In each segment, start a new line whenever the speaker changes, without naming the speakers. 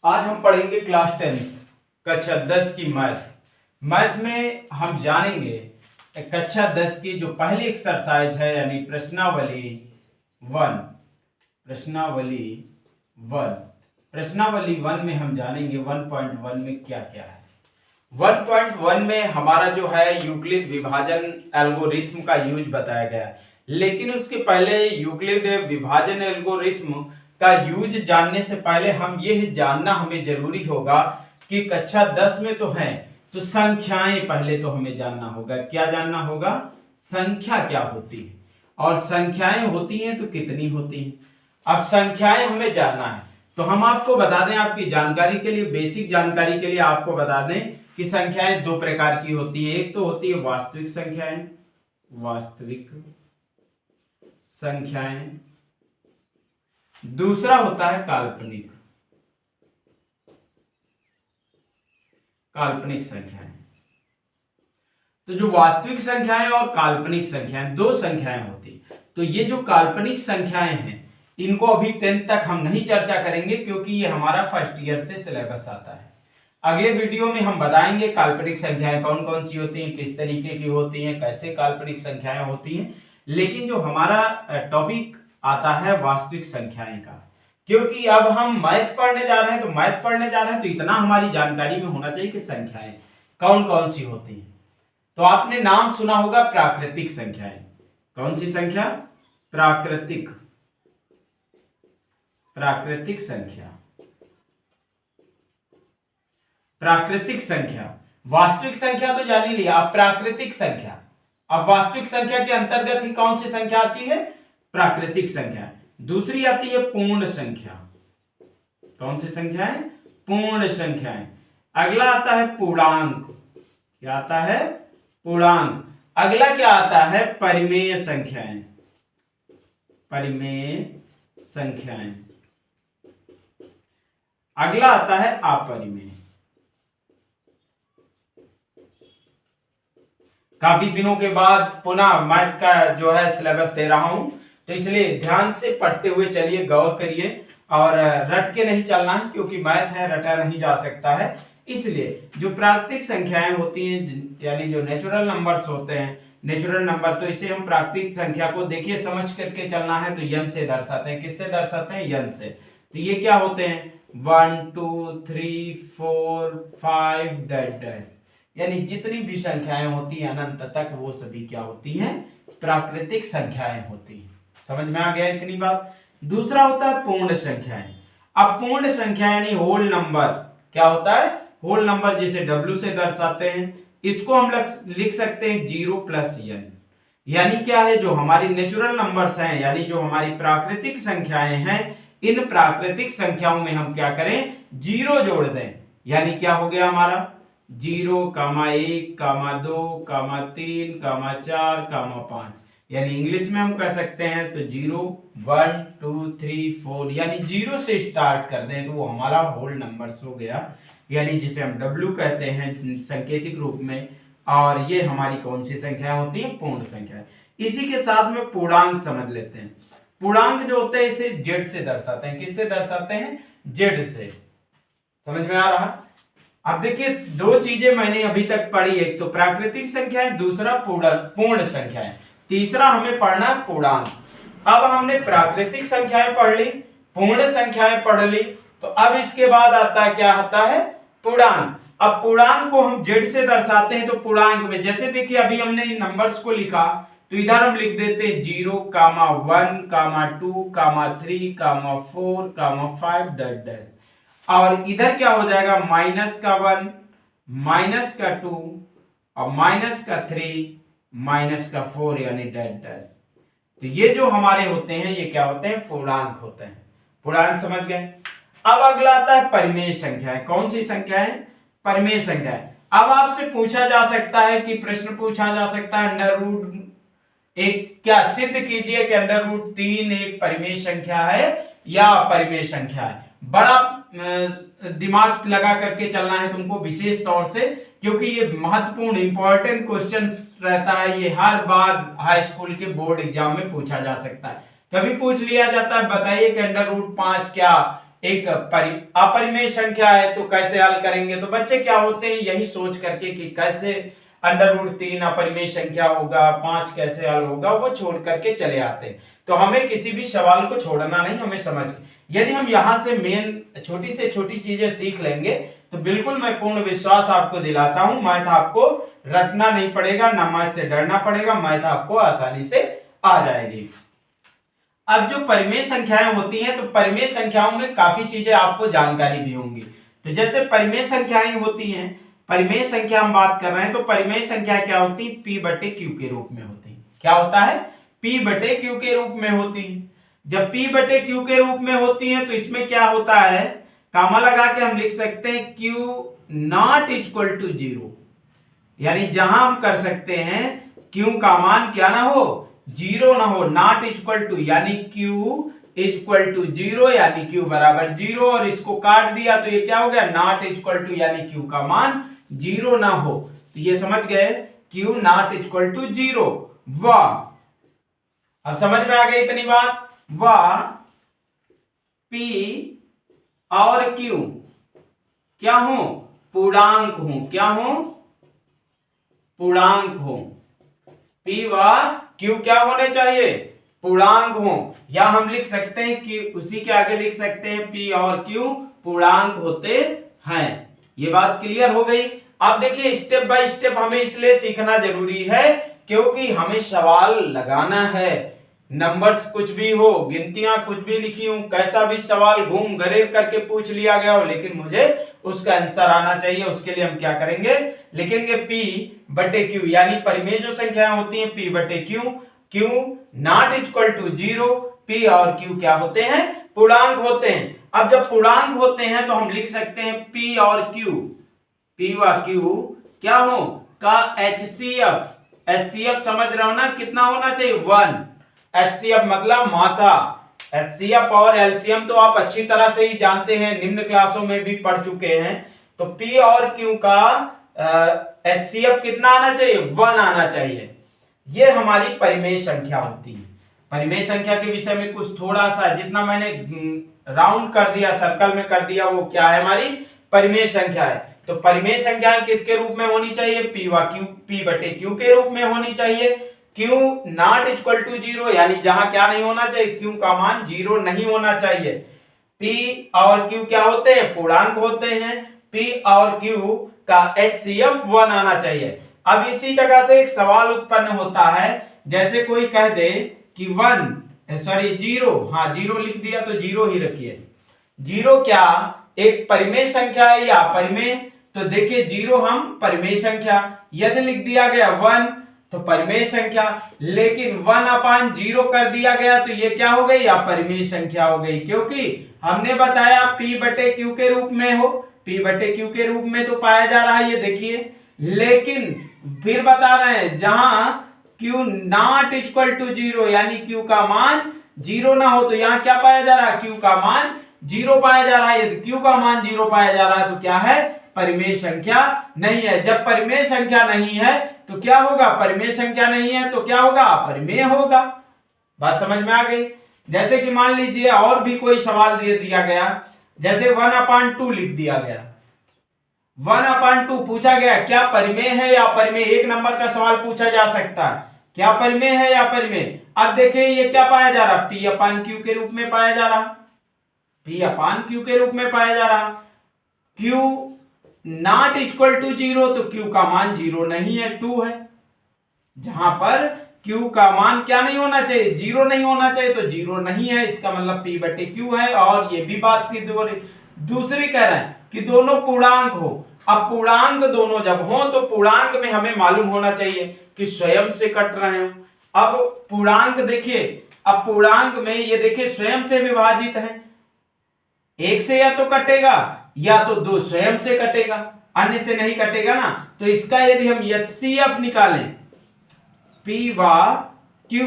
आज हम पढ़ेंगे क्लास 10 कक्षा 10 की मैथ में हम जानेंगे कक्षा 10 की जो पहली एक्सरसाइज है यानी वन प्रश्नावली वन प्रश्नावली वन में हम जानेंगे 1.1 में क्या क्या है। 1.1 में हमारा जो है यूक्लिड विभाजन एल्गोरिथ्म का यूज बताया गया है, लेकिन उसके पहले यूक्लिड विभाजन एल्गोरिथ्म का यूज जानने से पहले हम ये जानना हमें जरूरी होगा कि कक्षा 10 में तो है तो संख्याएं पहले तो हमें जानना होगा। क्या जानना होगा? संख्या क्या होती है और संख्याएं होती हैं तो कितनी होती हैं। अब संख्याएं हमें जानना है तो हम आपको बता दें, आपकी जानकारी के लिए, बेसिक जानकारी के लिए आपको बता दें कि संख्याएं दो प्रकार की होती है। एक तो होती है वास्तविक संख्याएं, दूसरा होता है काल्पनिक संख्याएं। तो जो वास्तविक संख्याएं और काल्पनिक संख्याएं, दो संख्याएं होती। तो ये जो काल्पनिक संख्याएं हैं इनको अभी 10th तक हम नहीं चर्चा करेंगे क्योंकि ये हमारा फर्स्ट ईयर से सिलेबस आता है। अगले वीडियो में हम बताएंगे काल्पनिक संख्याएं कौन कौन सी होती हैं, किस तरीके की होती हैं, कैसे काल्पनिक संख्याएं होती हैं। लेकिन जो हमारा टॉपिक आता है वास्तविक संख्याएं का, क्योंकि अब हम मैथ पढ़ने जा रहे हैं तो इतना हमारी जानकारी में होना चाहिए कि संख्याएं कौन कौन सी होती हैं। तो आपने नाम सुना होगा प्राकृतिक संख्याएं। कौन सी संख्या? प्राकृतिक संख्या। वास्तविक संख्या तो जान ही लिया, अब प्राकृतिक संख्या। अब वास्तविक संख्या के अंतर्गत ही कौन सी संख्या आती है? प्राकृतिक संख्या। दूसरी आती है पूर्ण संख्या। कौन सी संख्या है? पूर्ण संख्याएं। अगला आता है पूर्णांक। क्या आता है? पूर्णांक। अगला क्या आता है? परिमेय संख्याएं। अगला आता है अपरिमेय। काफी दिनों के बाद पुनः मैथ का जो है सिलेबस दे रहा हूं, तो इसलिए ध्यान से पढ़ते हुए चलिए, गौर करिए और रट के नहीं चलना है क्योंकि मैथ है, रटा नहीं जा सकता है। इसलिए जो प्राकृतिक संख्याएं होती हैं यानी जो नेचुरल नंबर्स होते हैं, नेचुरल नंबर, तो इसे हम प्राकृतिक संख्या को देखिए समझ करके चलना है तो n से दर्शाते हैं। किससे दर्शाते हैं? n से। तो ये क्या होते हैं? 1 2 3 4 5 डैश, यानी जितनी भी संख्याएं होती हैं अनंत तक, वो सभी क्या होती हैं? प्राकृतिक संख्याएं होती हैं। समझ में आ गया इतनी बात? दूसरा होता है पूर्ण संख्याएं। अब पूर्ण संख्या यानी होल नंबर। क्या होता है? होल नंबर, जिसे W से दर्शाते हैं। इसको हम लिख सकते हैं 0 + n। यानी क्या है? जो हमारी नेचुरल नंबर्स हैं यानी जो हमारी प्राकृतिक संख्याएं हैं, इन प्राकृतिक संख्याओं में हम क्या करें? 0 जोड़ दें। यानी क्या हो गया हमारा? 0, 1, 2, 3, 4, 5। यानी इंग्लिश में हम कह सकते हैं तो 0 1 2 3 4, यानी 0 से स्टार्ट कर दें तो वो हमारा होल नंबर्स हो गया, यानी जिसे हम W कहते हैं सांकेतिक रूप में। और ये हमारी कौन सी संख्या होती है? पूर्ण संख्या। इसी के साथ में पूर्णांक समझ लेते हैं। पूर्णांक जो होते हैं इसे Z से दर्शाते हैं। किससे दर्शाते हैं? Z से। समझ में आ रहा? अब देखिए, दो चीजें मैंने अभी तक पढ़ी, एक तो प्राकृतिक संख्या है, दूसरा पूर्ण संख्या है, तीसरा हमें पढ़ना है पूर्णांक। अब हमने प्राकृतिक संख्याएं पढ़ ली, पूर्ण संख्याएं पढ़ ली, तो अब इसके बाद आता है, क्या आता है? पूर्णांक। अब पूर्णांक को हम Z से दर्शाते हैं। तो पूर्णांक में जैसे देखिए अभी हमने इन नंबर्स को लिखा, तो इधर हम लिख देते हैं 0, 1, 2, 3, 4, 5 डैश। और इधर क्या हो जाएगा? -1, -2 और -3, -4, यानी डैश। तो ये जो हमारे होते हैं ये क्या होते हैं? पूर्णांक होते हैं। पूर्णांक समझ गए? अब अगला आता है परिमेय संख्याएं। कौन सी संख्या है? परिमेय संख्याएं। अब आपसे पूछा जा सकता है कि प्रश्न पूछा जा सकता है √1 क्या सिद्ध कीजिए कि √3 एक परिमेय संख्या है या अपरिमेय संख्या है। बड़ा दिमाग लगा करके चलना है तुमको विशेष तौर से, क्योंकि ये महत्वपूर्ण इंपॉर्टेंट क्वेश्चन रहता है। ये हर बार हाई स्कूल के बोर्ड एग्जाम में पूछा जा सकता है। कभी पूछ लिया जाता है बताइए कि √5 क्या एक अपरिमेय संख्या है तो कैसे हल करेंगे। तो बच्चे क्या होते हैं यही सोच करके कि कैसे √3 अपरिमेय संख्या होगा, 5 कैसे हल होगा, वो छोड़ करके चले आते हैं। तो हमें किसी भी सवाल को छोड़ना नहीं, हमें समझ यदि हम यहाँ से मेन छोटी से छोटी चीजें सीख लेंगे तो बिल्कुल मैं पूर्ण विश्वास आपको दिलाता हूं, मैथ आपको रटना नहीं पड़ेगा, ना मैथ से डरना पड़ेगा, मैथ आपको आसानी से आ जाएगी। अब जो परिमेय संख्याएं होती हैं तो परिमेय संख्याओं में काफी चीजें आपको जानकारी भी होंगी। तो जैसे परिमेय संख्याएं होती हैं, परिमेय संख्या हम बात कर रहे हैं तो परिमेय संख्या क्या होती है, P/Q के रूप में होती है। क्या होता है, P/Q के रूप में होती है। जब P/Q के रूप में होती है तो इसमें क्या होता है, कामा लगा के हम लिख सकते हैं Q नॉट इक्वल टू 0, यानी जहां हम कर सकते हैं Q का मान क्या ना हो, 0 ना हो, नॉट इक्वल टू यानी Q इक्वल टू 0 यानी Q बराबर 0, और इसको काट दिया तो ये क्या हो गया, नॉट इक्वल टू यानी Q का मान 0 ना हो। तो ये समझ गए, Q नॉट इक्वल टू 0। वाह, अब समझ में आ गई इतनी बात। वाह P और Q क्या हो, पूर्णांक हो, क्या हो, पूर्णांक हो। P व Q क्या होने चाहिए, पूर्णांक हो, या हम लिख सकते हैं कि उसी के आगे लिख सकते हैं P और Q पूर्णांक होते हैं। ये बात क्लियर हो गई। अब देखिए स्टेप बाय स्टेप हमें इसलिए सीखना जरूरी है क्योंकि हमें सवाल लगाना है। नंबर्स कुछ भी हो, गिनतियां कुछ भी लिखी हो, कैसा भी सवाल घूम घरेर करके पूछ लिया गया हो, लेकिन मुझे उसका आंसर आना चाहिए। उसके लिए हम क्या करेंगे, लिखेंगे P/Q, यानी परिमेय जो संख्याएं होती हैं P/Q, Q not equal to 0, P और Q क्या होते हैं, पूर्णांक होते हैं। अब जब पूर्णांक होते हैं तो हम लिख सकते हैं P और Q, P व Q क्या हो का HCF समझ रहे हो ना, कितना होना चाहिए, 1। HCF मतलब मासा। HCF और LCM तो आप अच्छी तरह से ही जानते हैं, निम्न क्लासों में भी पढ़ चुके हैं। तो P और Q का HCF कितना आना चाहिए, 1 आना चाहिए। ये हमारी परिमेय संख्या होती है। परिमेय संख्या के विषय में कुछ थोड़ा सा जितना मैंने राउंड कर दिया, सर्कल में कर दिया, वो क्या है, हमारी परिमेय संख्या है। तो परिमेय संख्याएं किसके रूप में होनी चाहिए, P/Q के रूप में होनी चाहिए। Q नॉट इक्वल टू 0, यानी जहां क्या नहीं होना चाहिए, Q का मान 0 नहीं होना चाहिए। P और Q क्या होते हैं, पूर्णांक होते हैं। P और Q का HCF 1 आना चाहिए। अब इसी जगह से एक सवाल उत्पन्न होता है, जैसे कोई कह दे कि 0, हाँ 0 लिख दिया तो 0 ही रखिए। 0 क्या एक परिमेय संख्या है या अपरिमेय, तो देखिए 0 हम परिमेय संख्या, यदि लिख दिया गया 1 तो परिमेय संख्या, लेकिन 1/0 कर दिया गया तो ये क्या हो गई, अपरिमेय संख्या हो गई, क्योंकि हमने बताया P/Q के रूप में हो, P/Q के रूप में तो पाया जा रहा है, ये देखिए। लेकिन फिर बता रहे हैं जहां Q नॉट इक्वल टू 0, यानी Q का मान 0 ना हो, तो यहां क्या पाया जा रहा है, Q का मान 0 पाया जा रहा है। यदि Q का मान 0 पाया जा रहा है तो क्या है, परिमेय संख्या नहीं है। जब परिमेय संख्या नहीं है तो क्या होगा, परिमेय संख्या नहीं है तो क्या होगा, अपरिमेय होगा। बात समझ में आ गई। जैसे कि मान लीजिए और भी कोई सवाल दे दिया गया, जैसे 1/2 लिख दिया गया, 1/2 पूछा गया, क्या परिमेय है या अपरिमेय, एक नंबर का सवाल पूछा जा सकता है, क्या परिमेय है या अपरिमेय। अब देखिए ये क्या पाया जा रहा, P/Q के रूप में पाया जा रहा, P/Q के रूप में पाया जा रहा। Q नॉट इक्वल टू 0, तो Q का मान 0 नहीं है, 2 है। जहां पर Q का मान क्या नहीं होना चाहिए, 0 नहीं होना चाहिए, तो 0 नहीं है, इसका मतलब P/Q है, और ये भी बात सिद्ध हो रही। दूसरी कह रहे हैं कि दोनों पूर्णांक हो। अब पूर्णांक दोनों जब हो तो पूर्णांक में हमें मालूम होना चाहिए कि स्वयं से कट रहे हो। अब पूर्णांक देखिए, अब पूर्णांक में ये देखिए स्वयं से विभाजित है, एक से या तो कटेगा या तो 2 स्वयं से कटेगा, अन्य से नहीं कटेगा ना। तो इसका यदि हम HCF निकालें, P व Q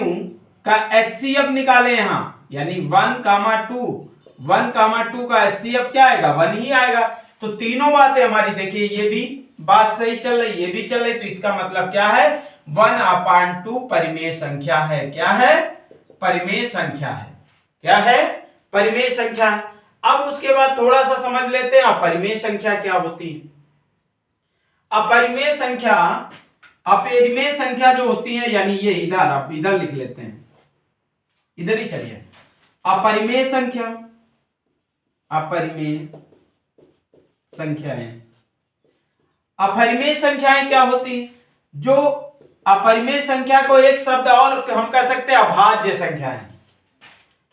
का HCF निकालें यहां, यानी 1,2 का HCF क्या आएगा, 1 ही आएगा। तो तीनों बातें हमारी देखिए, ये भी बात सही चल रही, ये भी चल रही, तो इसका मतलब क्या है, 1/2 परिमेय संख्या है। क्या है, परिमेय संख्या है। क्या है, परिमेय संख्या है। अब उसके बाद थोड़ा सा समझ लेते हैं अपरिमेय संख्या क्या होती है। अपरिमेय संख्या, अपरिमेय संख्या जो होती है, यानी ये इधर, आप इधर लिख लेते हैं, इधर ही चलिए। अपरिमेय संख्या, अपरिमेय संख्याएं, अपरिमेय संख्याएं क्या होती है? जो अपरिमेय संख्या को एक शब्द और हम कह सकते हैं अभाज्य संख्याएं।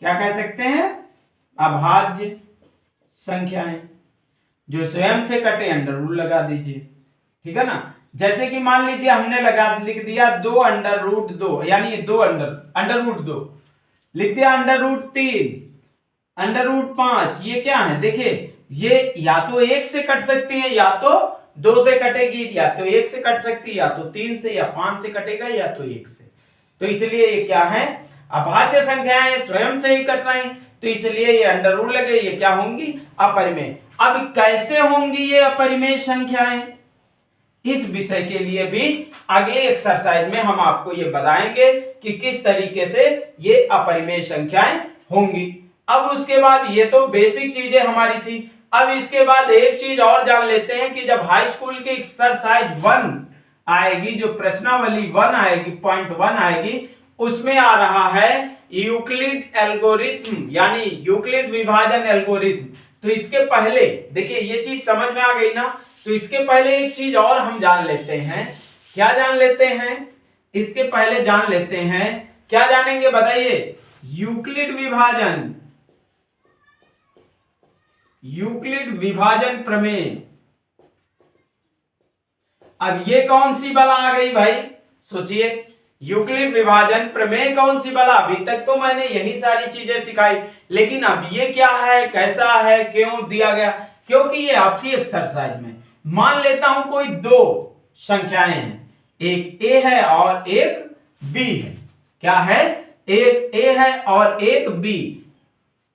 क्या कह सकते हैं? अभाज्य संख्याएं, जो स्वयं से कटे, अंडर रूट लगा दीजिए, ठीक है ना। जैसे कि मान लीजिए हमने लिख दिया 2 अंडर रूट 2, यानी 2 अंडर रूट 2 लिख दिया, अंडर रूट 3, अंडर रूट 5, ये क्या है? देखिए ये या तो 1 से कट सकती है, या तो 2 से कटेगी, या तो 1 से कट सकती है, या तो 3 से या 5 से कटेगा, या तो 1 से। तो इसलिए ये क्या है? अभाज्य संख्याएं, स्वयं से ही कट रही, तो इसलिए ये अंडर रूट लगे, ये क्या होंगी? अपरिमेय। अब कैसे होंगी ये अपरिमेय संख्याएं, इस विषय के लिए भी अगले एक्सरसाइज में हम आपको ये बताएंगे कि किस तरीके से ये अपरिमेय संख्याएं होंगी। अब उसके बाद ये तो बेसिक चीजें हमारी थी। अब इसके बाद एक चीज और जान लेते हैं कि जब हाई स्कूल की एक्सरसाइज 1 आएगी, जो प्रश्नावली 1 आएगी, पॉइंट 1 आएगी, उसमें आ रहा है यूक्लिड एल्गोरिथम, यानी यूक्लिड विभाजन एल्गोरिथम। तो इसके पहले देखिए ये चीज समझ में आ गई ना, तो इसके पहले एक चीज और हम जान लेते हैं। क्या जान लेते हैं? इसके पहले जान लेते हैं, क्या जानेंगे बताइए? यूक्लिड विभाजन, यूक्लिड विभाजन प्रमेय। अब ये कौन सी बला आ गई भाई? सोचिए, यूक्लिड विभाजन प्रमेय कौन सी बला? अभी तक तो मैंने यही सारी चीजें सिखाई, लेकिन अब ये क्या है, कैसा है, क्यों दिया गया? क्योंकि ये आपकी एक्सरसाइज में, मान लेता हूं कोई 2 संख्याएं हैं, एक ए है और एक बी है। क्या है? एक ए है और एक बी।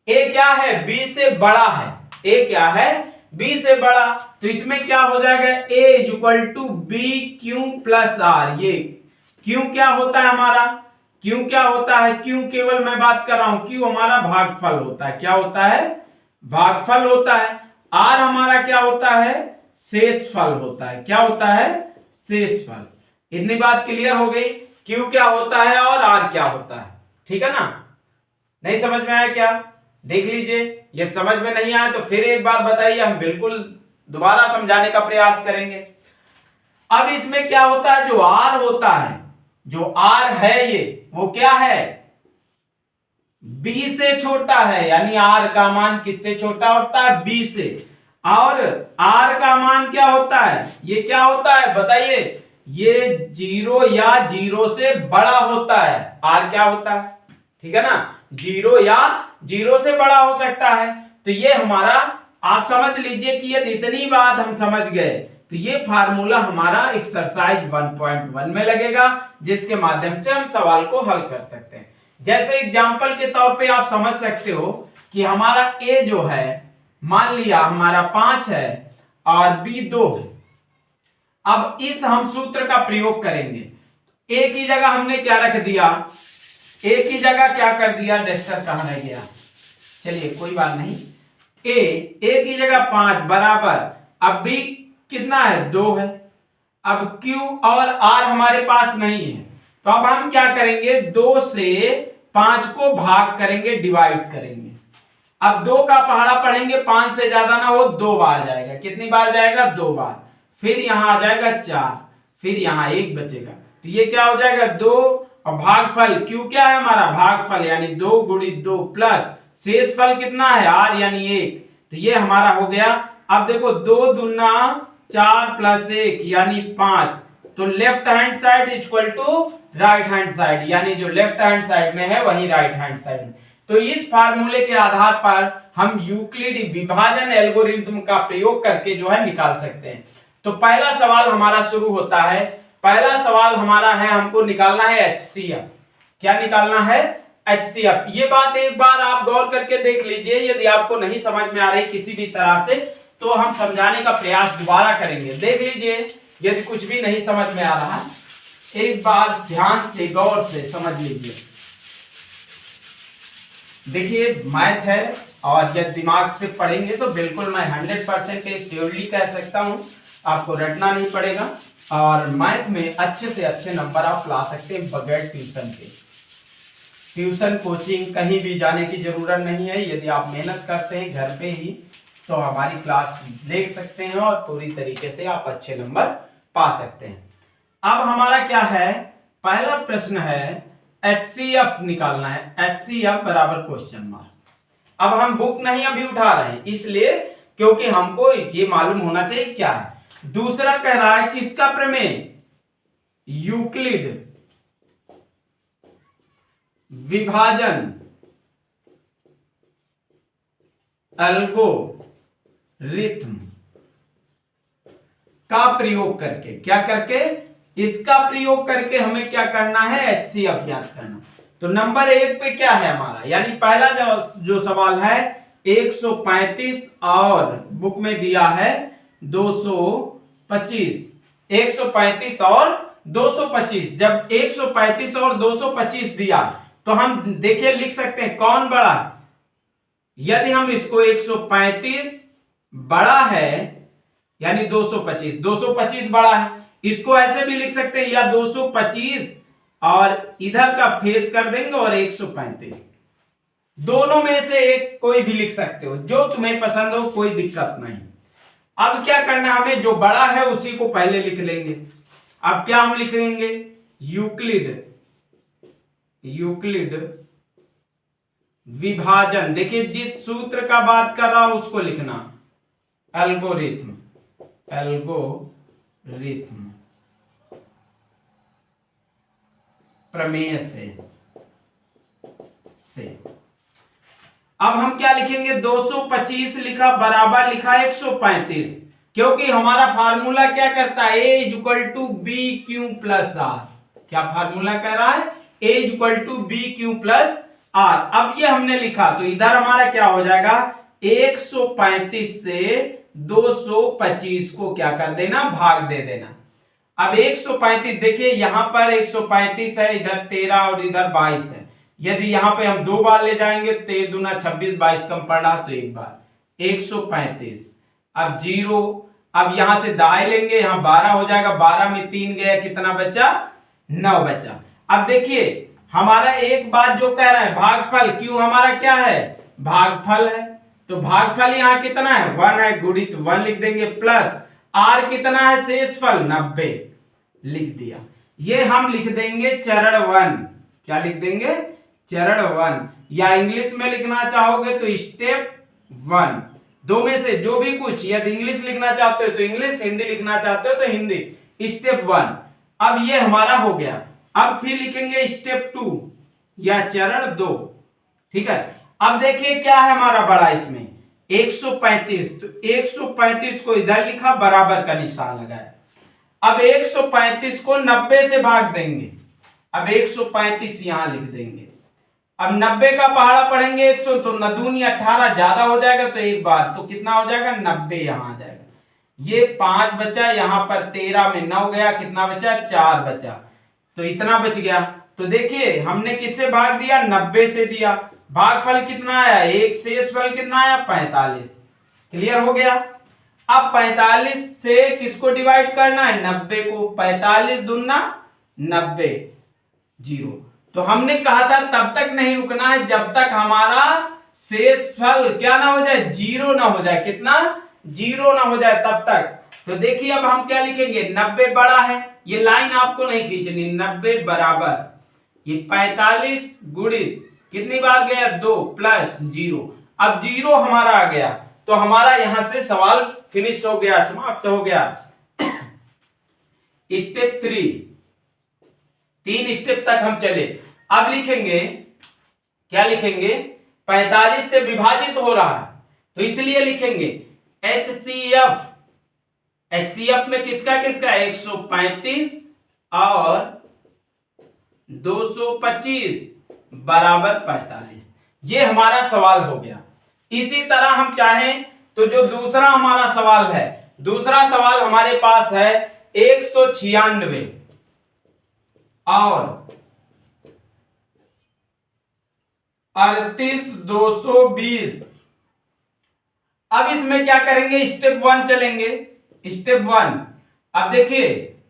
ए क्या है? बी से बड़ा है। ए क्या है? बी से बड़ा। तो इसमें क्या हो जाएगा? A is equal to B Q plus R. ये क्यू क्या होता है हमारा? क्यू क्या होता है? क्यू केवल मैं बात कर रहा हूं, क्यू हमारा भागफल होता है। क्या होता है? भागफल होता है। आर हमारा क्या होता है? शेषफल होता है। क्या होता है? शेषफल। इतनी बात क्लियर हो गई? क्यू क्या होता है और आर क्या होता है, ठीक है ना। नहीं समझ में आया क्या? देख लीजिए, ये समझ में नहीं आया तो फिर एक बार बताइए, हम बिल्कुल दोबारा समझाने का प्रयास करेंगे। अब इसमें क्या होता है? जो आर होता है, जो आर है ये, वो क्या है? बी से छोटा है, यानी आर का मान किससे छोटा होता है? बी से। और आर का मान क्या होता है? ये क्या होता है बताइए? ये 0 या 0 से बड़ा होता है। आर क्या होता है? ठीक है ना, 0 या 0 से बड़ा हो सकता है। तो ये हमारा, आप समझ लीजिए कि यदि इतनी बात हम समझ गए तो ये फार्मूला हमारा एक्सरसाइज 1.1 में लगेगा, जिसके माध्यम से हम सवाल को हल कर सकते हैं। जैसे एग्जांपल के तौर पे आप समझ सकते हो कि हमारा ए जो है, मान लिया हमारा 5 है और बी 2 है। अब इस हम सूत्र का प्रयोग करेंगे। ए की जगह हमने क्या रख दिया? ए की जगह क्या कर दिया? डस्टर कहां रह गया? चलिए कोई बात नहीं। ए की जगह 5 बराबर, अब बी कितना है? 2 है। अब Q और R हमारे पास नहीं है, तो अब हम क्या करेंगे? 2 से 5 को भाग करेंगे, डिवाइड करेंगे। अब 2 का पहाड़ा पढ़ेंगे, 5 से ज्यादा ना हो, 2 बार जाएगा। कितनी बार जाएगा? 2 बार। फिर यहां आ जाएगा 4, फिर यहां 1 बचेगा। तो ये क्या हो जाएगा? 2, और भागफल Q क्या है हमारा? भागफल, यानी 2 गुणित 2 प्लस शेषफल कितना है? R यानी 1। तो ये हमारा हो गया। अब देखो 2 दूना 4 प्लस 1 यानी 5। तो left hand side equal to right hand side, यानी जो लेफ्ट हैंड साइड में है वही राइट हैंड साइड में। तो इस फार्मूले के आधार पर हम यूक्लिड विभाजन एल्गोरिथम का प्रयोग करके जो है निकाल सकते हैं। तो पहला सवाल हमारा शुरू होता है। पहला सवाल हमारा है, हमको निकालना है HCF। क्या निकालना है? HCF। ये बात एक बार आप गौर करके देख लीजिए, यदि आपको नहीं समझ में आ रही किसी भी तरह से तो हम समझाने का प्रयास दोबारा करेंगे। देख लीजिए, यदि कुछ भी नहीं समझ में आ रहा, एक बार ध्यान से गौर से समझ लीजिए। देखिए मैथ है और यदि दिमाग से पढ़ेंगे तो बिल्कुल मैं 100% श्योरली कह सकता हूं, आपको रटना नहीं पड़ेगा और मैथ में अच्छे से अच्छे नंबर आप ला सकते हैं बगैर ट्यूशन के। ट्यूशन कोचिंग कहीं भी जाने की जरूरत नहीं है। यदि आप मेहनत करते हैं घर पे ही तो हमारी क्लास देख सकते हैं और पूरी तरीके से आप अच्छे नंबर पा सकते हैं। अब हमारा क्या है, पहला प्रश्न है HCF निकालना है। HCF बराबर क्वेश्चन मार्क। अब हम बुक नहीं अभी उठा रहे हैं इसलिए, क्योंकि हमको ये मालूम होना चाहिए क्या है। दूसरा कह रहा है किसका प्रमेय, यूक्लिड विभाजन एल्गोरिथम का प्रयोग करके, क्या करके, इसका प्रयोग करके हमें क्या करना है, HCF ज्ञात करना। तो नंबर 1 पे क्या है हमारा, यानी पहला जो सवाल है 135 और बुक में दिया है 225। 135 और 225, जब 135 और 225 दिया तो हम देखिए लिख सकते हैं कौन बड़ा। यदि हम इसको 135 बड़ा है यानी 225 बड़ा है, इसको ऐसे भी लिख सकते हैं या 225 और इधर का फेस कर देंगे और 135, दोनों में से एक कोई भी लिख सकते हो, जो तुम्हें पसंद हो, कोई दिक्कत नहीं। अब क्या करना, हमें जो बड़ा है उसी को पहले लिख लेंगे। अब क्या हम लिखेंगे, यूक्लिड विभाजन, देखिए जिस सूत्र का बात कर रहा हूं उसको लिखना, एल्गोरिथम प्रमेय से अब हम क्या लिखेंगे, 225 लिखा बराबर लिखा 135, क्योंकि हमारा फार्मूला क्या करता है, A = BQ + R। क्या फार्मूला कह रहा है, A = BQ + R। अब ये हमने लिखा तो इधर हमारा क्या हो जाएगा, 135 से 225 को क्या कर देना, भाग दे देना। अब 135 देखिए यहां पर 135 है, इधर 13 और इधर 22 है। यदि यहां पे हम 2 बार ले जाएंगे, 13 दूना 26, 22 कम पड़ा तो एक बार 135। अब 0, अब यहां से दाएं लेंगे, यहां 12 हो जाएगा, 12 में 3 गया, कितना बचा, 9 बचा। अब देखिए हमारा एक बात जो कह रहा है भागफल, क्यों हमारा क्या है, भागफल है, तो भागफल यहां कितना है, 1 है, गुणित 1 लिख देंगे, प्लस R कितना है, शेषफल 90 लिख दिया। ये हम लिख देंगे चरण 1। क्या लिख देंगे, चरण 1, या इंग्लिश में लिखना चाहोगे तो स्टेप 1। दो में से जो भी कुछ, यदि इंग्लिश लिखना चाहते हो तो इंग्लिश, हिंदी लिखना चाहते हो तो हिंदी, स्टेप 1। अब ये हमारा हो गया। अब फिर लिखेंगे स्टेप 2 या चरण 2, ठीक है। अब देखिए क्या है हमारा बड़ा इसमें, 135, तो 135 को इधर लिखा, बराबर का निशान लगाया। अब 135 को 90 से भाग देंगे, अब 135 यहां लिख देंगे। अब 90 का पहाड़ा पढ़ेंगे 100, तो 9 दूनी 18, ज्यादा हो जाएगा तो एक बार, तो कितना हो जाएगा, 90 यहां आ जाएगा। ये 5 बचा, यहां पर 13 में 9 गया, कितना बचा, 4 बचा, तो इतना बच गया। तो देखिए हमने किससे भाग दिया, 90 से दिया। भागफल कितना आया, एक, शेषफल कितना आया, 45। क्लियर हो गया। अब 45 से किसको डिवाइड करना है, 90 को, 45 दूना 90, 0। तो हमने कहा था तब तक नहीं रुकना है जब तक हमारा शेषफल क्या ना हो जाए, 0 ना हो जाए, कितना, 0 ना हो जाए तब तक। तो देखिए अब हम क्या लिखेंगे, 90 बड़ा है, ये लाइन आपको नहीं खींचनी, 90 बराबर ये 45 गुणित कितनी बार गया, 2 प्लस 0। अब 0 हमारा आ गया, तो हमारा यहां से सवाल फिनिश हो गया, समाप्त हो गया। स्टेप 3 स्टेप तक हम चले। अब लिखेंगे, क्या लिखेंगे, 45 से विभाजित हो रहा है तो इसलिए लिखेंगे HCF। HCF में किसका किसका, 135 और 225 बराबर 45। ये हमारा सवाल हो गया। इसी तरह हम चाहें तो जो दूसरा हमारा सवाल है, दूसरा सवाल हमारे पास है 196 और 38,220 अब इसमें क्या करेंगे, स्टेप 1 चलेंगे। स्टेप 1, अब देखिए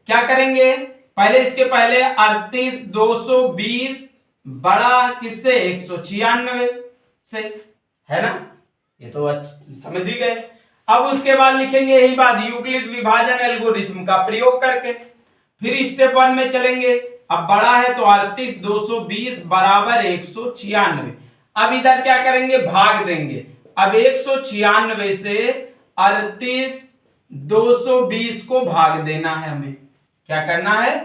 क्या करेंगे, पहले इसके पहले 38220 बड़ा किससे, 196 से, है ना, ये तो समझ ही गए। अब उसके बाद लिखेंगे यही बात यूक्लिड विभाजन एल्गोरिथम का प्रयोग करके। फिर स्टेप 1 में चलेंगे, अब बड़ा है तो 38220 बराबर 196। अब इधर क्या करेंगे, भाग देंगे। अब 196 से 38220 को भाग देना है, हमें क्या करना है,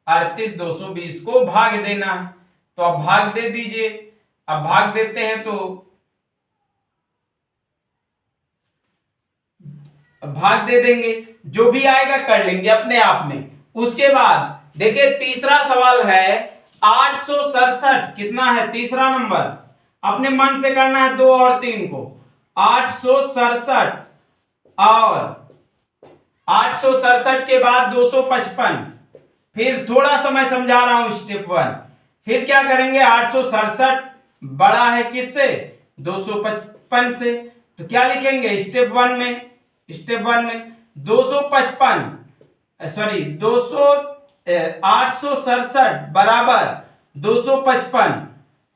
38220 को भाग देना है। तो अब भाग दे दीजिए। अब भाग देते हैं तो भाग दे देंगे, जो भी आएगा कर लेंगे अपने आप में। उसके बाद देखिए तीसरा सवाल है 867, कितना है तीसरा नंबर, अपने मन से करना है 2 और 3 को। 867 और 867 के बाद 255, फिर थोड़ा सा मैं समझा रहा हूं स्टेप 1। फिर क्या करेंगे, 867 बड़ा है किससे, 255 से, तो क्या लिखेंगे स्टेप 1 में, स्टेप 1 में 255 सॉरी 867 बराबर 255।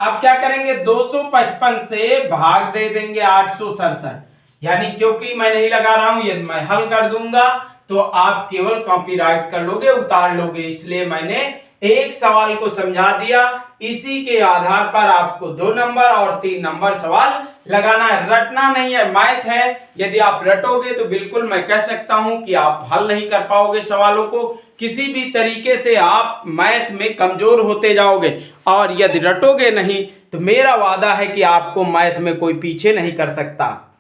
अब क्या करेंगे, 255 से भाग दे देंगे 867, यानी क्योंकि मैं नहीं लगा रहा हूं, यदि मैं हल कर दूंगा तो आप केवल कॉपीराइट कर लोगे, उतार लोगे, इसलिए मैंने एक सवाल को समझा दिया। इसी के आधार पर आपको 2 नंबर और 3 नंबर सवाल लगाना है, रटना नहीं है, मैथ है। यदि आप रटोगे तो बिल्कुल मैं कह सकता हूं कि आप हल नहीं कर पाओगे सवालों को, किसी भी तरीके से आप मैथ में कमजोर होते जाओगे। और यदि रटोगे नहीं तो मेरा वादा है कि आपको मैथ में कोई पीछे नहीं कर सकता।